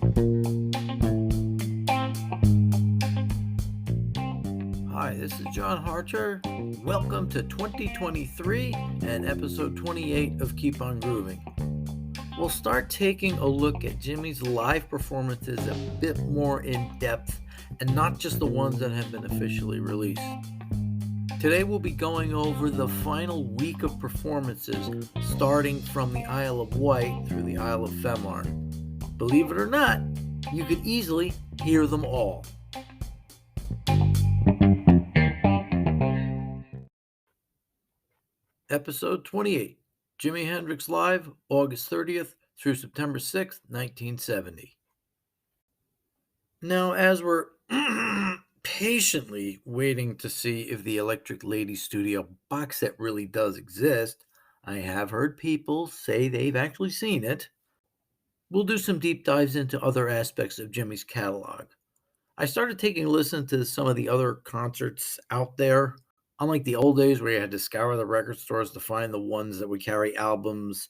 Hi, this is John Harcher. Welcome to 2023 and episode 28 of Keep On Grooving. We'll start taking a look at Jimi's live performances a bit more in depth and not just the ones that have been officially released. Today we'll be going over the final week of performances starting from the Isle of Wight through the Isle of Fehmarn. Believe it or not, you could easily hear them all. Episode 28, Jimi Hendrix Live, August 30th through September 6th, 1970. Now, as we're patiently waiting to see if the Electric Lady Studio box set really does exist, I have heard people say they've actually seen it. We'll do some deep dives into other aspects of Jimi's catalog. I started taking a listen to some of the other concerts out there. Unlike the old days where you had to scour the record stores to find the ones that would carry albums,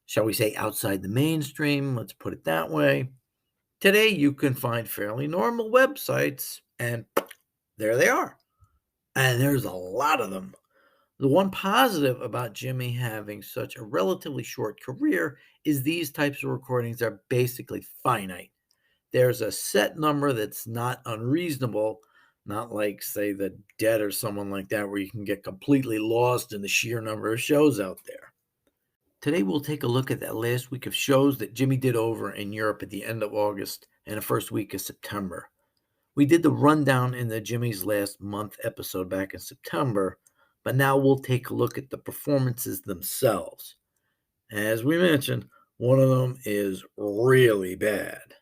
shall we say, outside the mainstream, let's put it that way. Today, you can find fairly normal websites, and there they are. And there's a lot of them. The one positive about Jimi having such a relatively short career is these types of recordings are basically finite. There's a set number that's not unreasonable, not like, say, the Dead or someone like that, where you can get completely lost in the sheer number of shows out there. Today, we'll take a look at that last week of shows that Jimi did over in Europe at the end of August and the first week of September. We did the rundown in the Jimi's Last Month episode back in September, but now we'll take a look at the performances themselves. As we mentioned, one of them is really bad.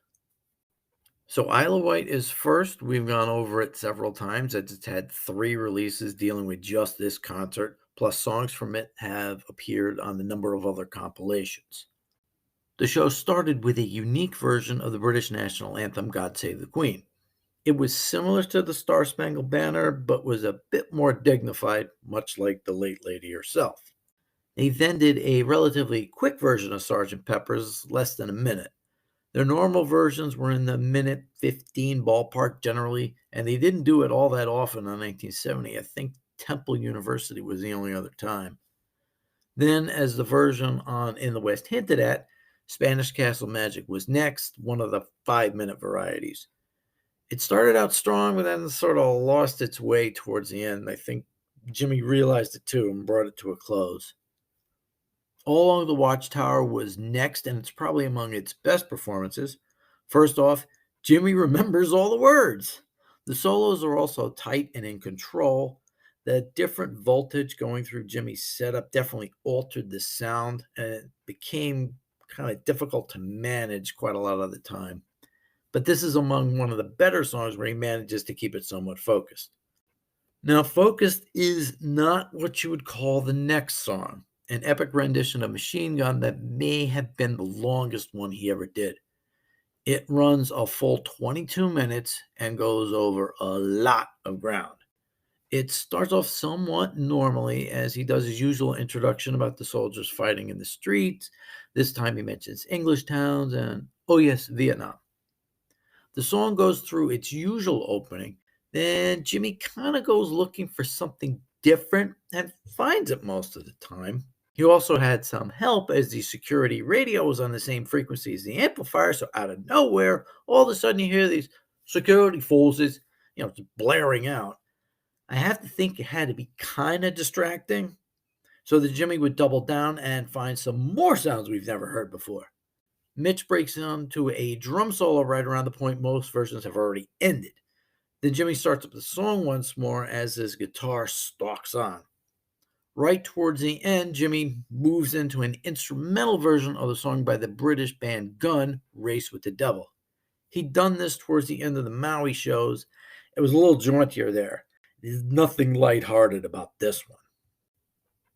So Isle of Wight is first. We've gone over it several times. It's had 3 releases dealing with just this concert, plus songs from it have appeared on a number of other compilations. The show started with a unique version of the British national anthem, God Save the Queen. It was similar to the Star Spangled Banner, but was a bit more dignified, much like the late lady herself. They then did a relatively quick version of Sgt. Pepper's, less than a minute. Their normal versions were in the minute 15 ballpark generally, and they didn't do it all that often in 1970. I think Temple University was the only other time. Then, as the version on In the West hinted at, Spanish Castle Magic was next, one of the 5-minute varieties. It started out strong, but then sort of lost its way towards the end. I think Jimi realized it too and brought it to a close. All Along the Watchtower was next, and it's probably among its best performances. First off, Jimi remembers all the words. The solos are also tight and in control. The different voltage going through Jimi's setup definitely altered the sound, and it became kind of difficult to manage quite a lot of the time. But this is among one of the better songs where he manages to keep it somewhat focused. Now, focused is not what you would call the next song, an epic rendition of Machine Gun that may have been the longest one he ever did. It runs a full 22 minutes and goes over a lot of ground. It starts off somewhat normally as he does his usual introduction about the soldiers fighting in the streets. This time he mentions English towns and, oh yes, Vietnam. The song goes through its usual opening, then Jimi kind of goes looking for something different and finds it most of the time. He also had some help as the security radio was on the same frequency as the amplifier, so out of nowhere, all of a sudden you hear these security forces, just blaring out. I have to think it had to be kind of distracting, so that Jimi would double down and find some more sounds we've never heard before. Mitch breaks into a drum solo right around the point most versions have already ended. Then Jimi starts up the song once more as his guitar stalks on. Right towards the end, Jimi moves into an instrumental version of the song by the British band Gun, Race with the Devil. He'd done this towards the end of the Maui shows. It was a little jauntier there. There's nothing lighthearted about this one.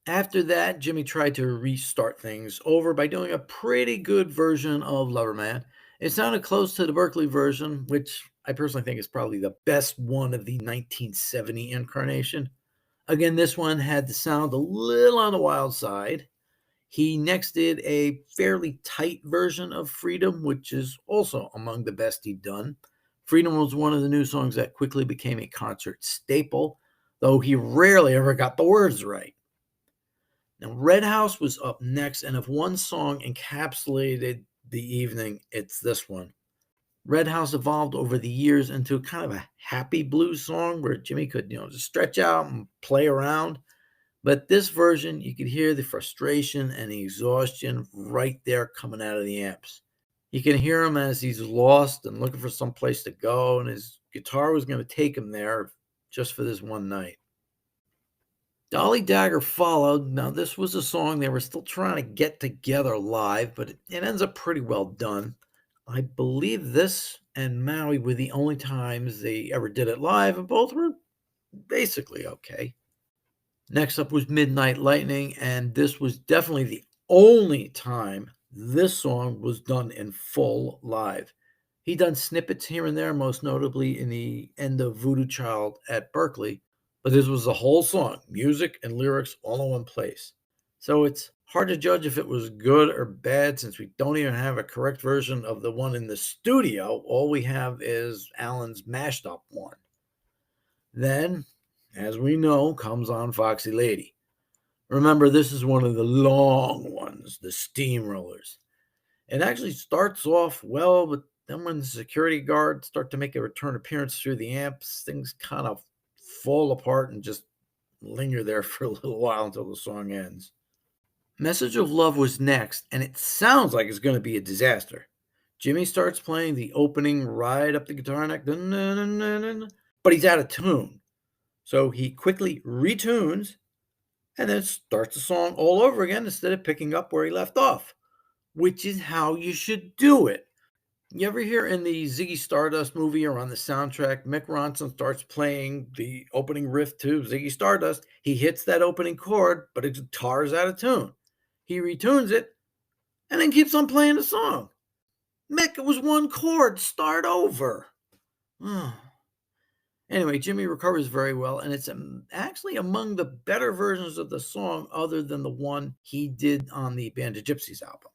After that, Jimi tried to restart things over by doing a pretty good version of Loverman. It sounded close to the Berkeley version, which I personally think is probably the best one of the 1970 incarnation. Again, this one had the sound a little on the wild side. He next did a fairly tight version of Freedom, which is also among the best he'd done. Freedom was one of the new songs that quickly became a concert staple, though he rarely ever got the words right. Now, Red House was up next, and if one song encapsulated the evening, it's this one. Red House evolved over the years into kind of a happy blues song where Jimmy could, just stretch out and play around. But this version, you could hear the frustration and the exhaustion right there coming out of the amps. You can hear him as he's lost and looking for some place to go, and his guitar was going to take him there just for this one night. Dolly Dagger followed. Now, this was a song they were still trying to get together live, but it ends up pretty well done. I believe this and Maui were the only times they ever did it live, and both were basically okay. Next up was Midnight Lightning, and this was definitely the only time this song was done in full live. He done snippets here and there, most notably in the end of Voodoo Child at Berkeley, but this was the whole song, music and lyrics all in one place. So it's hard to judge if it was good or bad since we don't even have a correct version of the one in the studio. All we have is Alan's mashed up one. Then, as we know, comes on Foxy Lady. Remember, this is one of the long ones, the steamrollers. It actually starts off well, but then when the security guards start to make a return appearance through the amps, things kind of fall apart and just linger there for a little while until the song ends. Message of Love was next, and it sounds like it's going to be a disaster. Jimmy starts playing the opening right up the guitar neck, but he's out of tune. So he quickly retunes and then starts the song all over again instead of picking up where he left off, which is how you should do it. You ever hear in the Ziggy Stardust movie or on the soundtrack, Mick Ronson starts playing the opening riff to Ziggy Stardust. He hits that opening chord, but his guitar's out of tune. He retunes it and then keeps on playing the song. Mick, it was one chord. Start over. Anyway, Jimmy recovers very well, and it's actually among the better versions of the song other than the one he did on the Band of Gypsies album.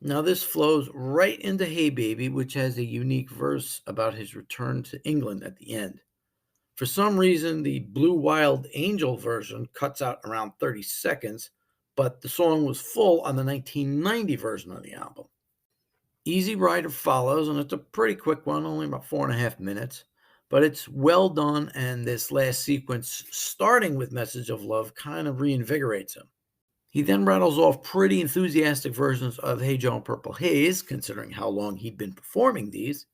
Now, this flows right into Hey Baby, which has a unique verse about his return to England at the end. For some reason, the Blue Wild Angel version cuts out around 30 seconds, but the song was full on the 1990 version of the album. Easy Rider follows, and it's a pretty quick one, only about 4.5 minutes, but it's well done, and this last sequence, starting with Message of Love, kind of reinvigorates him. He then rattles off pretty enthusiastic versions of Hey Joe and Purple Haze, considering how long he'd been performing these.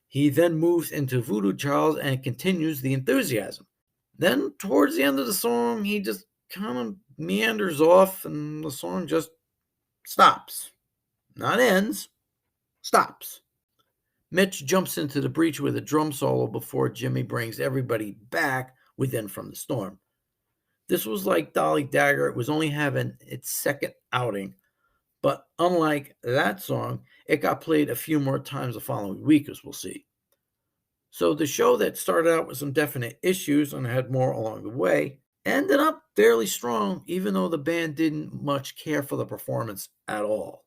He then moves into Voodoo Child and continues the enthusiasm. Then, towards the end of the song, he just kind of meanders off and the song just stops. Not ends, stops. Mitch jumps into the breach with a drum solo before Jimmy brings everybody back within from the storm. This was like Dolly Dagger. It was only having its second outing, but unlike that song, it got played a few more times the following week, as we'll see. So the show that started out with some definite issues and had more along the way ended up fairly strong, even though the band didn't much care for the performance at all.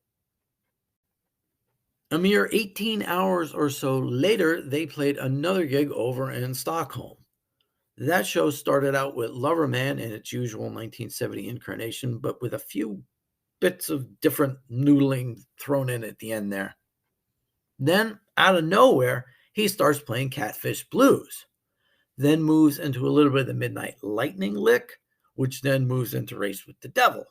A mere 18 hours or so later, they played another gig over in Stockholm. That show started out with Loverman in its usual 1970 incarnation, but with a few bits of different noodling thrown in at the end there. Then, out of nowhere, he starts playing Catfish Blues, then moves into a little bit of the Midnight Lightning lick, which then moves into Race with the Devil.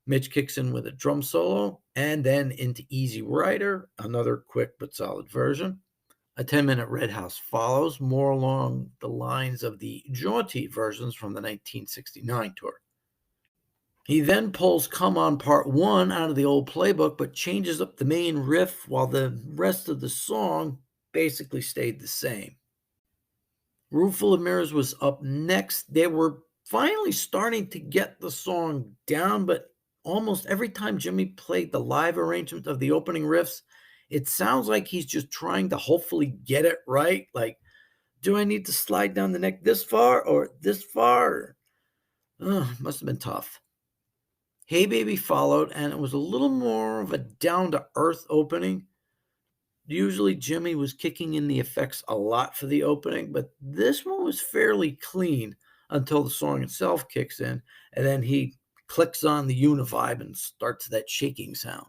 Mitch kicks in with a drum solo, and then into Easy Rider, another quick but solid version. A 10-minute Red House follows, more along the lines of the jaunty versions from the 1969 tour. He then pulls Come On Part 1 out of the old playbook, but changes up the main riff while the rest of the song basically stayed the same. Room Full of Mirrors was up next. They were finally starting to get the song down, but almost every time Jimmy played the live arrangement of the opening riffs, it sounds like he's just trying to hopefully get it right. Like, do I need to slide down the neck this far or this far? Must have been tough. Hey Baby followed, and it was a little more of a down-to-earth opening. Usually, Jimmy was kicking in the effects a lot for the opening, but this one was fairly clean until the song itself kicks in, and then he clicks on the univibe and starts that shaking sound.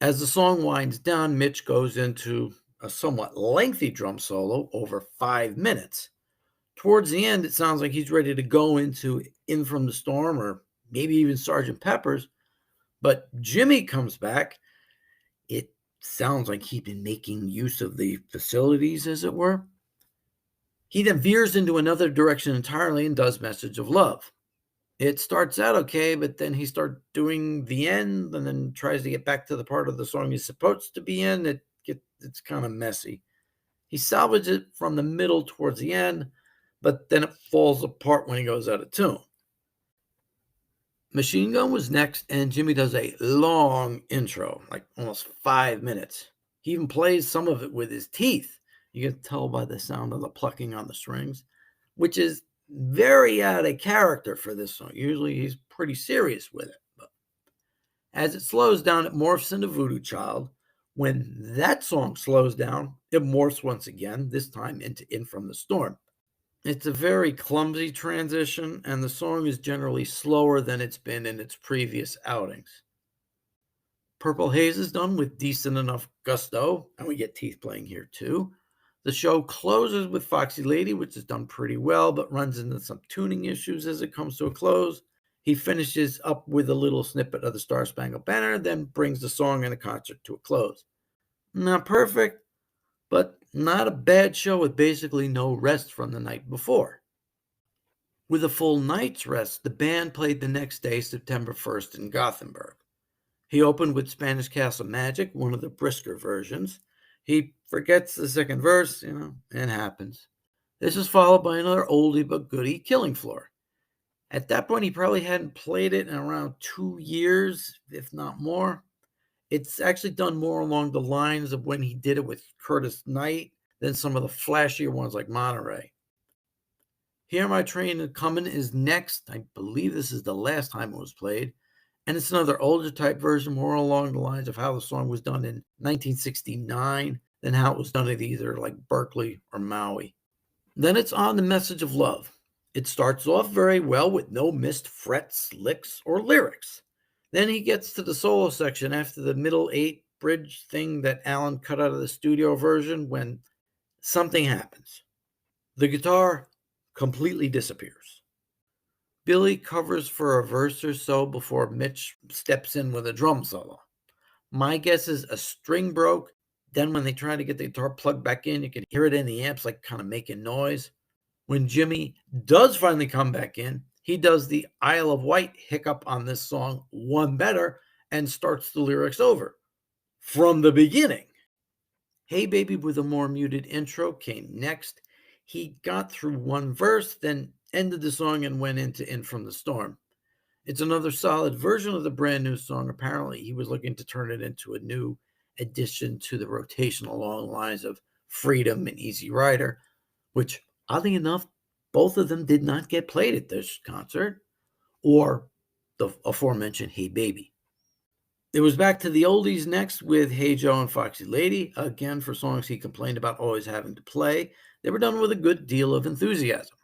As the song winds down, Mitch goes into a somewhat lengthy drum solo over 5 minutes. Towards the end, it sounds like he's ready to go into In From the Storm or maybe even Sergeant Pepper's, but Jimmy comes back. It sounds like he'd been making use of the facilities, as it were. He then veers into another direction entirely and does Message of Love. It starts out okay, but then he starts doing the end and then tries to get back to the part of the song he's supposed to be in. It's kind of messy. He salvages it from the middle towards the end, but then it falls apart when he goes out of tune. Machine Gun was next, and Jimmy does a long intro, like almost 5 minutes. He even plays some of it with his teeth. You can tell by the sound of the plucking on the strings, which is very out of character for this song. Usually he's pretty serious with it. But as it slows down, it morphs into Voodoo Child. When that song slows down, it morphs once again, this time into In From the Storm. It's a very clumsy transition, and the song is generally slower than it's been in its previous outings. Purple Haze is done with decent enough gusto, and we get teeth playing here too. The show closes with Foxy Lady, which is done pretty well, but runs into some tuning issues as it comes to a close. He finishes up with a little snippet of the Star Spangled Banner, then brings the song and the concert to a close. Not perfect, but not a bad show with basically no rest from the night before. With a full night's rest, the band played the next day, September 1st, in Gothenburg. He opened with Spanish Castle Magic, one of the brisker versions. He forgets the second verse, it happens. This is followed by another oldie but goodie, Killing Floor. At that point, he probably hadn't played it in around 2 years, if not more. It's actually done more along the lines of when he did it with Curtis Knight than some of the flashier ones like Monterey. Hear My Train Comin' is next. I believe this is the last time it was played. And it's another older type version, more along the lines of how the song was done in 1969 than how it was done at either like Berkeley or Maui. Then it's on the Message of Love. It starts off very well with no missed frets, licks, or lyrics. Then he gets to the solo section after the middle 8 bridge thing that Alan cut out of the studio version when something happens. The guitar completely disappears. Billy covers for a verse or so before Mitch steps in with a drum solo. My guess is a string broke. Then when they try to get the guitar plugged back in, you can hear it in the amps like kind of making noise. When Jimmy does finally come back in, he does the Isle of Wight hiccup on this song one better and starts the lyrics over from the beginning. Hey Baby with a more muted intro came next. He got through one verse, then ended the song and went into In From the Storm. It's another solid version of the brand new song. Apparently, he was looking to turn it into a new addition to the rotation along the lines of Freedom and Easy Rider, which, oddly enough, both of them did not get played at this concert, or the aforementioned Hey Baby. It was back to the oldies next with Hey Joe and Foxy Lady, again for songs he complained about always having to play. They were done with a good deal of enthusiasm.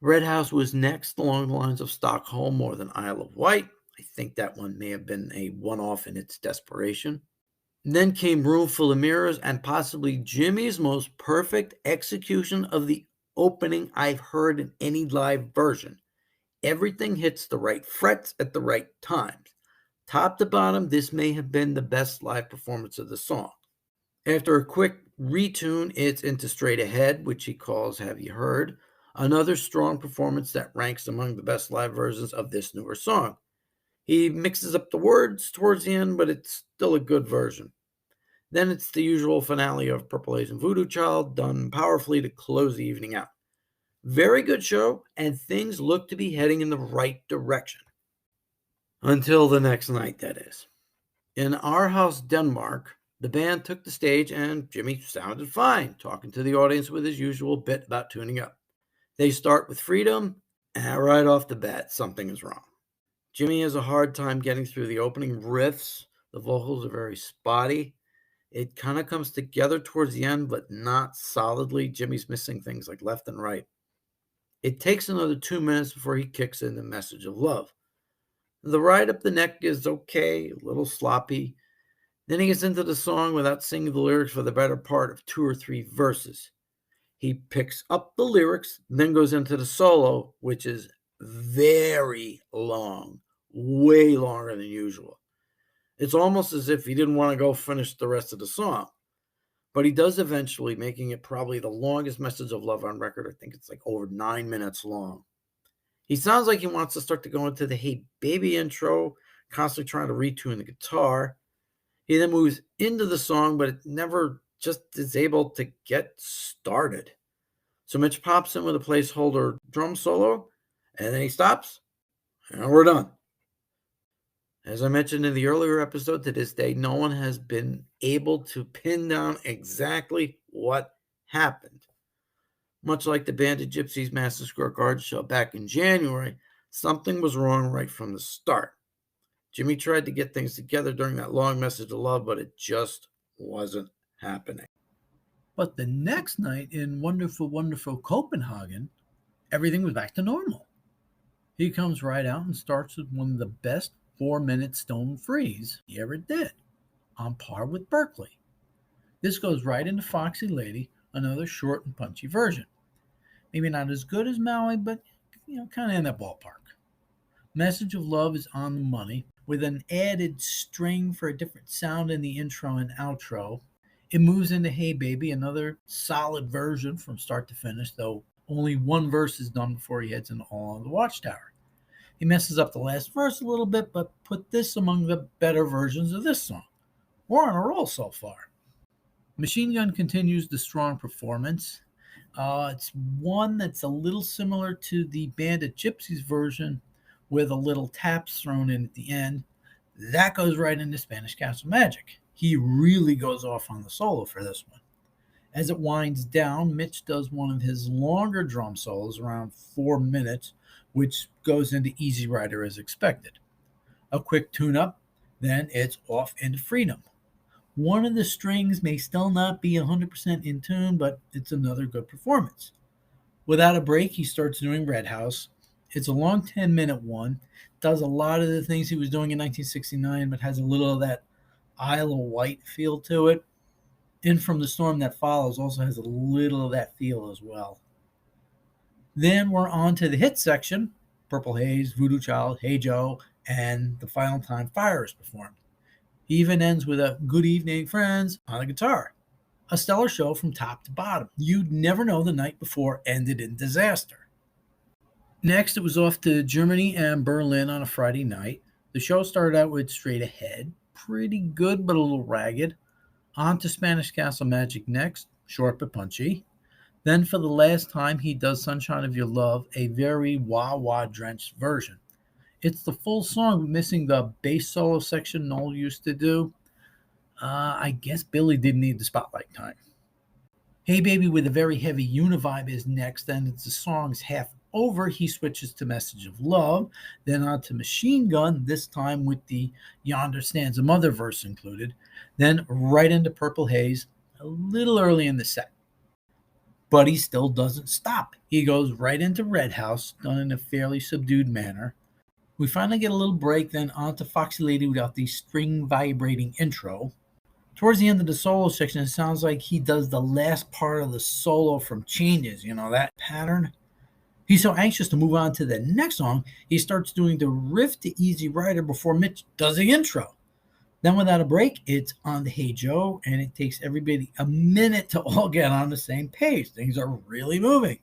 Red House was next along the lines of Stockholm more than Isle of Wight. I think that one may have been a one-off in its desperation. Then came Room Full of Mirrors and possibly Jimmy's most perfect execution of the opening I've heard in any live version. Everything hits the right frets at the right times. Top to bottom, this may have been the best live performance of the song. After a quick retune, it's into Straight Ahead, which he calls Have You Heard? Another strong performance that ranks among the best live versions of this newer song. He mixes up the words towards the end, but it's still a good version. Then it's the usual finale of Purple Haze and Voodoo Child, done powerfully to close the evening out. Very good show, and things look to be heading in the right direction. Until the next night, that is. In our house, Denmark, the band took the stage and Jimmy sounded fine, talking to the audience with his usual bit about tuning up. They start with Freedom, and right off the bat, something is wrong. Jimmy has a hard time getting through the opening riffs. The vocals are very spotty. It kind of comes together towards the end, but not solidly. Jimmy's missing things like left and right. It takes another 2 minutes before he kicks in the message of love. The ride up the neck is okay, a little sloppy. Then he gets into the song without singing the lyrics for the better part of 2 or 3 verses. He picks up the lyrics, then goes into the solo, which is very long, way longer than usual. It's almost as if he didn't want to go finish the rest of the song. But he does eventually, making it probably the longest message of love on record. I think it's like over 9 minutes long. He sounds like he wants to start to go into the Hey Baby intro, constantly trying to retune the guitar. He then moves into the song, but it never just is able to get started. So Mitch pops in with a placeholder drum solo, and then he stops, and we're done. As I mentioned in the earlier episode, to this day, no one has been able to pin down exactly what happened. Much like the Banded Gypsies Madison Square Garden show back in January, something was wrong right from the start. Jimmy tried to get things together during that long message of love, but it just wasn't happening. But the next night in wonderful, wonderful Copenhagen, everything was back to normal. He comes right out and starts with one of the best 4-minute stone frees he ever did, on par with Berkeley. This goes right into Foxy Lady, another short and punchy version. Maybe not as good as Maui, but kind of in that ballpark. Message of Love is on the money, with an added string for a different sound in the intro and outro. It moves into Hey Baby, another solid version from start to finish, though only one verse is done before he heads into All on the Watchtower. He messes up the last verse a little bit, but put this among the better versions of this song. We're on a roll so far. Machine Gun continues the strong performance. It's one that's a little similar to the Bandit Gypsies version, with a little taps thrown in at the end. That goes right into Spanish Castle Magic. He really goes off on the solo for this one. As it winds down, Mitch does one of his longer drum solos, around 4 minutes, which goes into Easy Rider as expected. A quick tune-up, then it's off into Freedom. One of the strings may still not be 100% in tune, but it's another good performance. Without a break, he starts doing Red House. It's a long 10-minute one, does a lot of the things he was doing in 1969, but has a little of that Isle of Wight feel to it. In From the Storm That Follows also has a little of that feel as well. Then we're on to the hit section, Purple Haze, Voodoo Child, Hey Joe, and The Final Time Fire is performed. He even ends with a Good Evening Friends on the guitar. A stellar show from top to bottom. You'd never know the night before ended in disaster. Next, it was off to Germany and Berlin on a Friday night. The show started out with Straight Ahead, pretty good but a little ragged. On to Spanish Castle Magic next, short but punchy. Then for the last time, he does Sunshine of Your Love, a very wah-wah drenched version. It's the full song, missing the bass solo section Noel used to do. I guess Billy didn't need the spotlight time. Hey Baby with a very heavy univibe is next, and it's the song's half over. He switches to Message of Love, then on to Machine Gun, this time with the Yonder Stands a Mother verse included, then right into Purple Haze, a little early in the set. But he still doesn't stop. He goes right into Red House, done in a fairly subdued manner. We finally get a little break, then on to Foxy Lady without the string vibrating intro. Towards the end of the solo section, it sounds like he does the last part of the solo from Changes, that pattern. He's so anxious to move on to the next song, he starts doing the riff to Easy Rider before Mitch does the intro. Then without a break, it's on to Hey Joe, and it takes everybody a minute to all get on the same page. Things are really moving.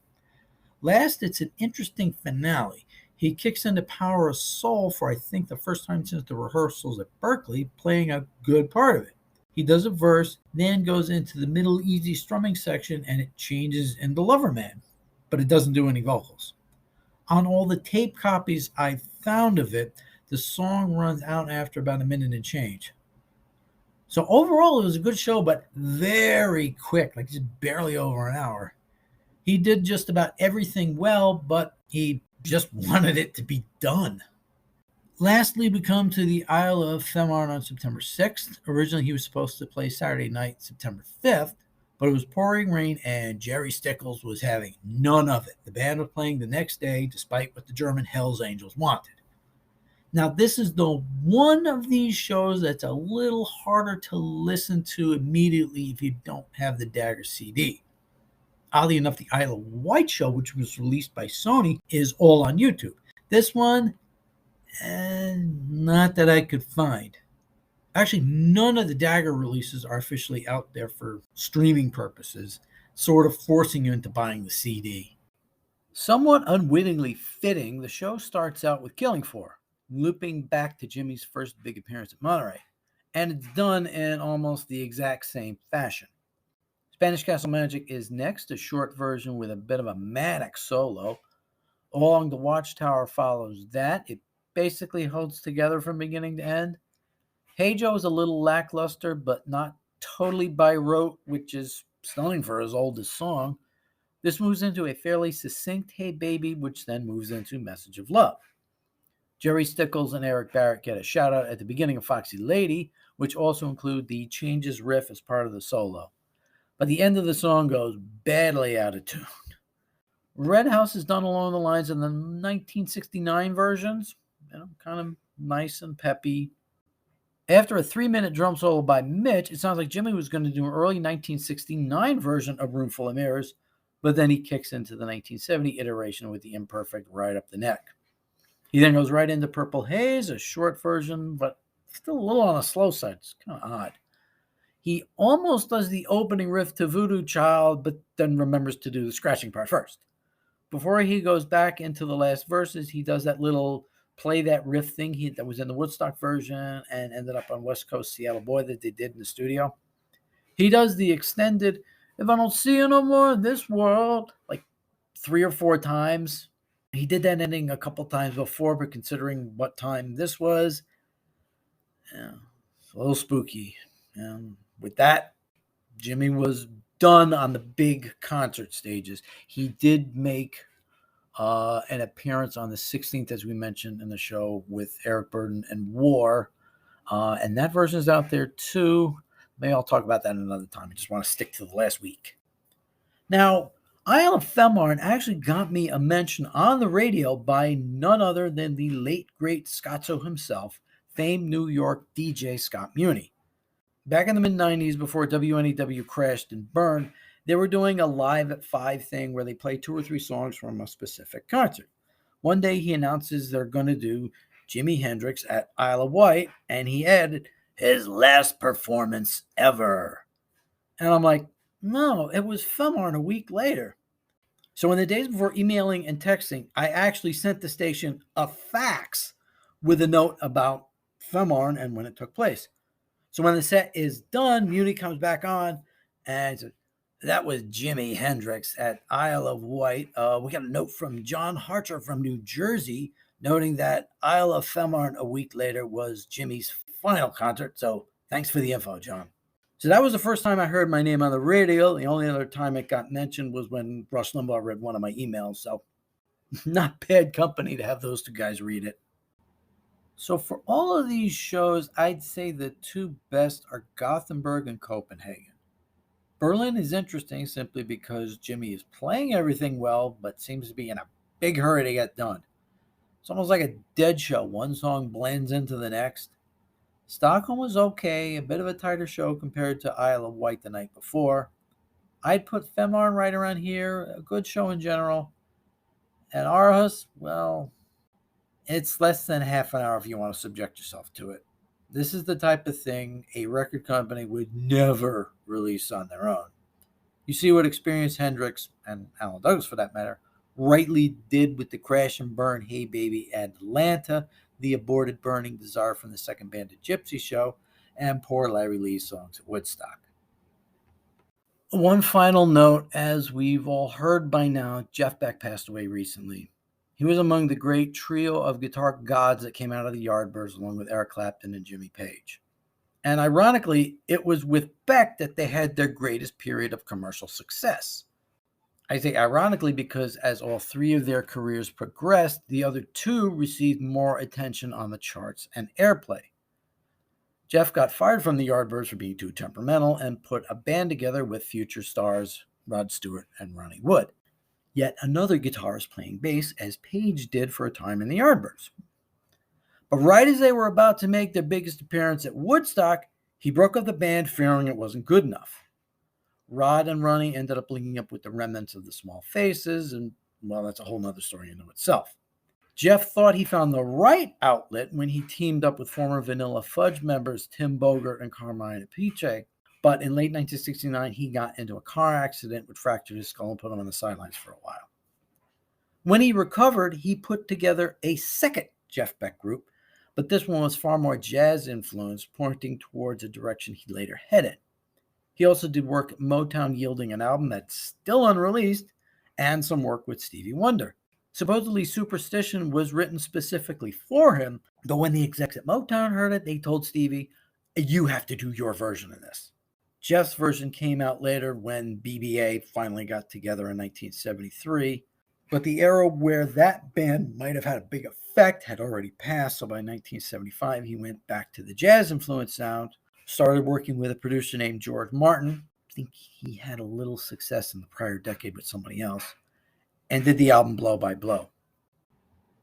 Last, it's an interesting finale. He kicks into Power of Soul for, I think, the first time since the rehearsals at Berkeley, playing a good part of it. He does a verse, then goes into the middle easy strumming section, and it changes into Loverman, but it doesn't do any vocals. On all the tape copies I found of it, the song runs out after about a minute and change. So overall, it was a good show, but very quick, like just barely over an hour. He did just about everything well, but he just wanted it to be done. Lastly, we come to the Isle of Fehmarn on September 6th. Originally, he was supposed to play Saturday night, September 5th, but it was pouring rain and Jerry Stickles was having none of it. The band was playing the next day, despite what the German Hells Angels wanted. Now, this is the one of these shows that's a little harder to listen to immediately if you don't have the Dagger CD. Oddly enough, the Isle of Wight show, which was released by Sony, is all on YouTube. This one, not that I could find. Actually, none of the Dagger releases are officially out there for streaming purposes, sort of forcing you into buying the CD. Somewhat unwittingly fitting, the show starts out with Killing Floor, looping back to Jimmy's first big appearance at Monterey, and it's done in almost the exact same fashion. Spanish Castle Magic is next, a short version with a bit of a manic solo. Along the Watchtower follows that. It basically holds together from beginning to end. Hey Joe is a little lackluster, but not totally by rote, which is stunning for his oldest song. This moves into a fairly succinct Hey Baby, which then moves into Message of Love. Jerry Stickles and Eric Barrett get a shout out at the beginning of Foxy Lady, which also include the Changes riff as part of the solo. But the end of the song goes badly out of tune. Red House is done along the lines of the 1969 versions, kind of nice and peppy. After a 3-minute drum solo by Mitch, it sounds like Jimmy was going to do an early 1969 version of Room Full of Mirrors, but then he kicks into the 1970 iteration with the imperfect Right Up the Neck. He then goes right into Purple Haze, a short version, but still a little on the slow side. It's kind of odd. He almost does the opening riff to Voodoo Child, but then remembers to do the scratching part first. Before he goes back into the last verses, he does that little play that riff thing that was in the Woodstock version and ended up on West Coast Seattle Boy that they did in the studio. He does the extended, if I don't see you no more in this world, like 3 or 4 times. He did that ending a couple times before, but considering what time this was, it's a little spooky. And with that, Jimmy was done on the big concert stages. He did make an appearance on the 16th, as we mentioned in the show, with Eric Burdon and War. And that version is out there too. Maybe I'll talk about that another time. I just want to stick to the last week. Now, Isle of Fehmarn actually got me a mention on the radio by none other than the late, great Scotzo himself, famed New York DJ Scott Muni. Back in the mid-90s, before WNEW crashed and burned, they were doing a live at 5 thing where they play 2 or 3 songs from a specific concert. One day he announces they're going to do Jimi Hendrix at Isle of Wight, and he added, his last performance ever. And I'm like, no, it was Fehmarn a week later. So in the days before emailing and texting, I actually sent the station a fax with a note about Fehmarn and when it took place. So when the set is done, Muni comes back on and says, that was Jimi Hendrix at Isle of Wight. We got a note from John Harcher from New Jersey noting that Isle of Fehmarn a week later was Jimmy's final concert. So thanks for the info, John. So that was the first time I heard my name on the radio. The only other time it got mentioned was when Rush Limbaugh read one of my emails. So not bad company to have those 2 guys read it. So for all of these shows, I'd say the 2 best are Gothenburg and Copenhagen. Berlin is interesting simply because Jimmy is playing everything well, but seems to be in a big hurry to get done. It's almost like a dead show. One song blends into the next. Stockholm was okay, a bit of a tighter show compared to Isle of Wight the night before. I'd put Fehmarn right around here, a good show in general. And Aarhus, well, it's less than half an hour if you want to subject yourself to it. This is the type of thing a record company would never release on their own. You see what Experience Hendrix, and Alan Douglas for that matter, rightly did with the crash and burn Hey Baby at Atlanta, the aborted Burning Desire from the Second Bandit Gypsy show, and poor Larry Lee's songs at Woodstock. One final note, as we've all heard by now, Jeff Beck passed away recently. He was among the great trio of guitar gods that came out of the Yardbirds along with Eric Clapton and Jimmy Page. And ironically, it was with Beck that they had their greatest period of commercial success. I say ironically because as all three of their careers progressed, the other two received more attention on the charts and airplay. Jeff got fired from the Yardbirds for being too temperamental and put a band together with future stars Rod Stewart and Ronnie Wood. Yet another guitarist playing bass, as Page did for a time in the Yardbirds. But right as they were about to make their biggest appearance at Woodstock, he broke up the band, fearing it wasn't good enough. Rod and Ronnie ended up linking up with the remnants of the Small Faces, and, well, that's a whole nother story in and of itself. Jeff thought he found the right outlet when he teamed up with former Vanilla Fudge members Tim Bogert and Carmine Appice, but in late 1969, he got into a car accident which fractured his skull and put him on the sidelines for a while. When he recovered, he put together a second Jeff Beck group, but this one was far more jazz influenced, pointing towards a direction he later headed. He also did work at Motown, yielding an album that's still unreleased, and some work with Stevie Wonder. Supposedly, Superstition was written specifically for him, but when the execs at Motown heard it, they told Stevie, "You have to do your version of this." Jeff's version came out later when BBA finally got together in 1973, but the era where that band might have had a big effect had already passed, so by 1975 he went back to the jazz-influenced sound, started working with a producer named George Martin. I think he had a little success in the prior decade with somebody else, and did the album Blow by Blow.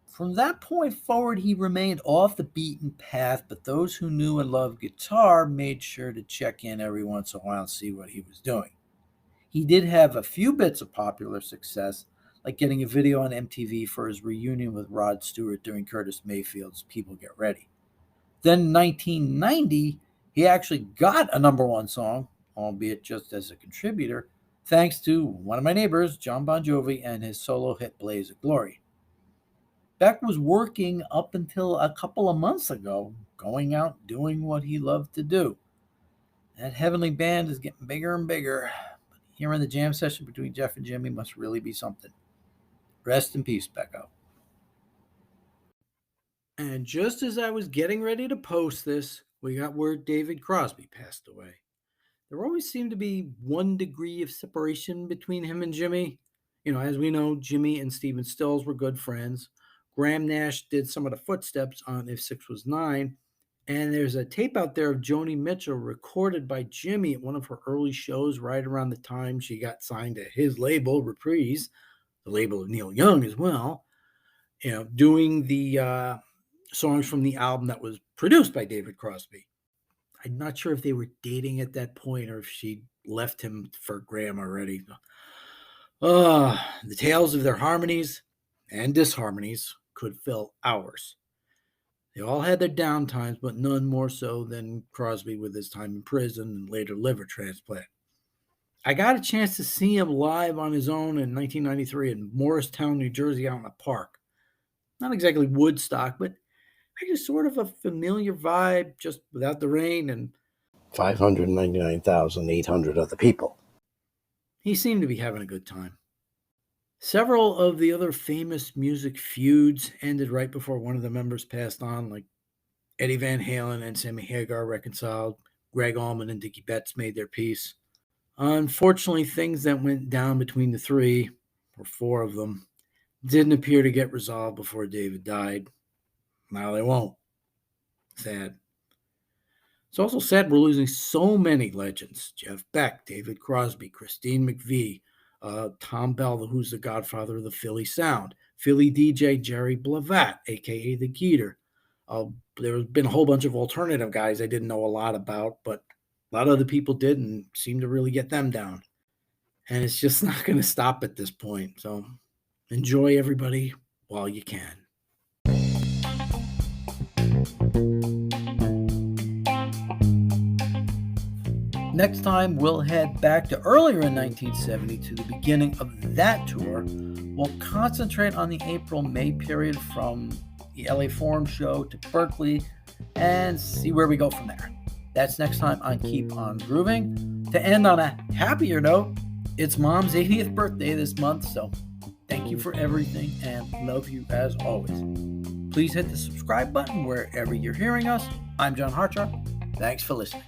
From that point forward, he remained off the beaten path, but those who knew and loved guitar made sure to check in every once in a while and see what he was doing. He did have a few bits of popular success, like getting a video on MTV for his reunion with Rod Stewart during Curtis Mayfield's People Get Ready. Then in 1990, he actually got a number one song, albeit just as a contributor, thanks to one of my neighbors, John Bon Jovi, and his solo hit Blaze of Glory. Beck was working up until a couple of months ago, going out doing what he loved to do. That heavenly band is getting bigger and bigger. But hearing the jam session between Jeff and Jimmy must really be something. Rest in peace, Becco. And just as I was getting ready to post this, we got word David Crosby passed away. There always seemed to be 1 degree of separation between him and Jimmy. As we know, Jimmy and Stephen Stills were good friends. Graham Nash did some of the footsteps on If 6 Was 9. And there's a tape out there of Joni Mitchell recorded by Jimmy at one of her early shows right around the time she got signed to his label, Reprise, the label of Neil Young as well, doing the songs from the album that was produced by David Crosby. I'm not sure if they were dating at that point or if she left him for Graham already. The tales of their harmonies and disharmonies could fill hours. They all had their down times, but none more so than Crosby with his time in prison and later liver transplant. I got a chance to see him live on his own in 1993 in Morristown, New Jersey, out in a park. Not exactly Woodstock, but just sort of a familiar vibe, just without the rain and 599,800 other people. He seemed to be having a good time. Several of the other famous music feuds ended right before one of the members passed on, like Eddie Van Halen and Sammy Hagar reconciled, Greg Allman and Dickie Betts made their peace. Unfortunately, things that went down between the 3 or 4 of them didn't appear to get resolved before David died. Now they won't. Sad. It's also sad we're losing so many legends. Jeff Beck, David Crosby, Christine McVie, Tom Bell, who's the godfather of the Philly sound, Philly DJ Jerry Blavat, a.k.a. The Geeter. There's been a whole bunch of alternative guys I didn't know a lot about, but a lot of other people did and seemed to really get them down. And it's just not going to stop at this point. So enjoy everybody while you can. Next time, we'll head back to earlier in 1970 to the beginning of that tour. We'll concentrate on the April-May period from the LA Forum show to Berkeley and see where we go from there. That's next time on Keep On Grooving. To end on a happier note, it's Mom's 80th birthday this month, so thank you for everything and love you as always. Please hit the subscribe button wherever you're hearing us. I'm John Hartshart. Thanks for listening.